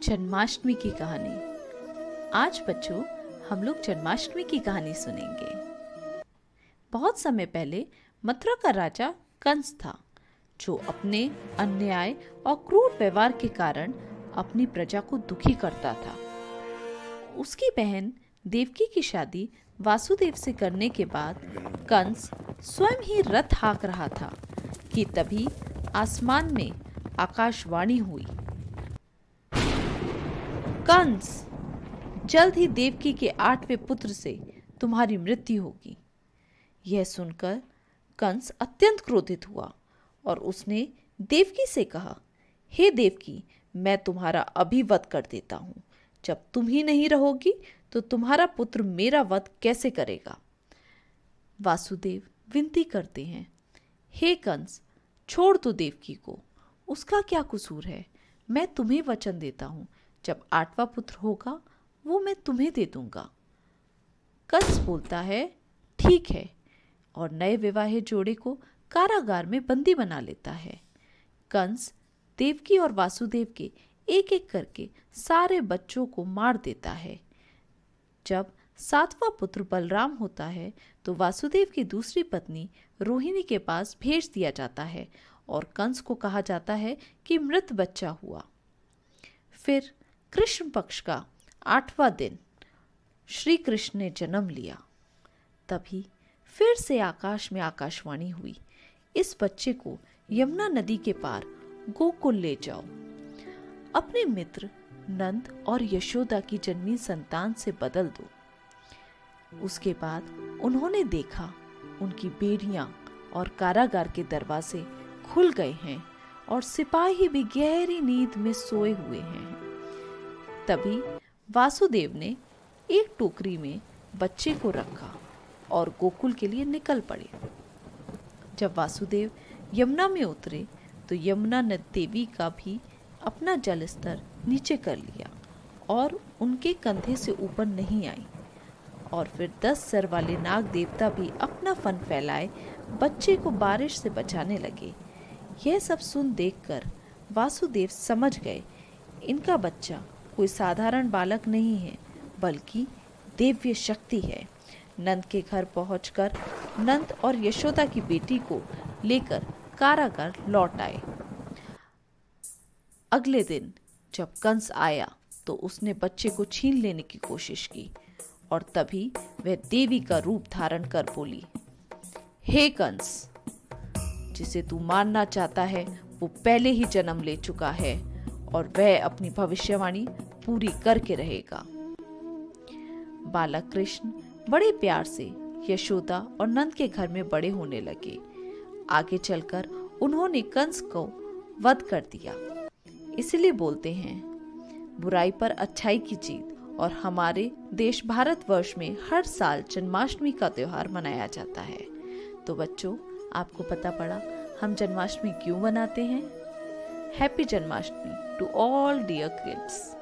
जन्माष्टमी की कहानी। आज बच्चों हम लोग जन्माष्टमी की कहानी सुनेंगे। बहुत समय पहले मथुरा का राजा कंस था, जो अपने अन्याय और क्रूर व्यवहार के कारण अपनी प्रजा को दुखी करता था। उसकी बहन देवकी की शादी वासुदेव से करने के बाद कंस स्वयं ही रथ हाँक रहा था कि तभी आसमान में आकाशवाणी हुई, कंस, जल्द ही देवकी के 8वें पुत्र से तुम्हारी मृत्यु होगी। यह सुनकर कंस अत्यंत क्रोधित हुआ और उसने देवकी से कहा, हे देवकी, मैं तुम्हारा अभी वध कर देता हूँ। जब तुम ही नहीं रहोगी तो तुम्हारा पुत्र मेरा वध कैसे करेगा। वासुदेव विनती करते हैं, हे कंस, छोड़ दो देवकी को, उसका क्या कसूर है। मैं तुम्हें वचन देता हूँ, जब 8वां पुत्र होगा वो मैं तुम्हें दे दूंगा। कंस बोलता है, ठीक है, और नए विवाहित जोड़े को कारागार में बंदी बना लेता है। कंस देवकी और वासुदेव के एक एक करके सारे बच्चों को मार देता है। जब 7वां पुत्र बलराम होता है तो वासुदेव की दूसरी पत्नी रोहिणी के पास भेज दिया जाता है और कंस को कहा जाता है कि मृत बच्चा हुआ। फिर कृष्ण पक्ष का 8वां दिन श्री कृष्ण ने जन्म लिया। तभी फिर से आकाश में आकाशवाणी हुई, इस बच्चे को यमुना नदी के पार गोकुल ले जाओ। अपने मित्र नंद और यशोदा की जन्मी संतान से बदल दो। उसके बाद उन्होंने देखा उनकी बेड़ियां और कारागार के दरवाजे खुल गए हैं और सिपाही भी गहरी नींद में सोए हुए हैं। तभी वासुदेव ने एक टोकरी में बच्चे को रखा और गोकुल के लिए निकल पड़े। जब वासुदेव यमुना में उतरे तो यमुना देवी का भी अपना जल स्तर नीचे कर लिया और उनके कंधे से ऊपर नहीं आई। और फिर 10 सर वाले नाग देवता भी अपना फन फैलाए बच्चे को बारिश से बचाने लगे। यह सब सुन देखकर वासुदेव समझ गए, इनका बच्चा कोई साधारण बालक नहीं है, बल्कि दिव्य शक्ति है। नंद के घर पहुंचकर नंद और यशोदा की बेटी को लेकर कारागार लौट आए। अगले दिन जब कंस आया तो उसने बच्चे को छीन लेने की कोशिश की और तभी वह देवी का रूप धारण कर बोली, हे कंस, जिसे तू मारना चाहता है वो पहले ही जन्म ले चुका है और वह अपनी भविष्यवाणी पूरी करके रहेगा। बालक कृष्ण बड़े प्यार से यशोदा और नंद के घर में बड़े होने लगे। आगे चलकर उन्होंने कंस को वध कर दिया। इसलिए बोलते हैं, बुराई पर अच्छाई की जीत। और हमारे देश भारतवर्ष में हर साल जन्माष्टमी का त्योहार मनाया जाता है। तो बच्चों, आपको पता पड़ा हम जन्माष्टमी क्यों मनाते हैं। Happy Janmashtami to all dear kids.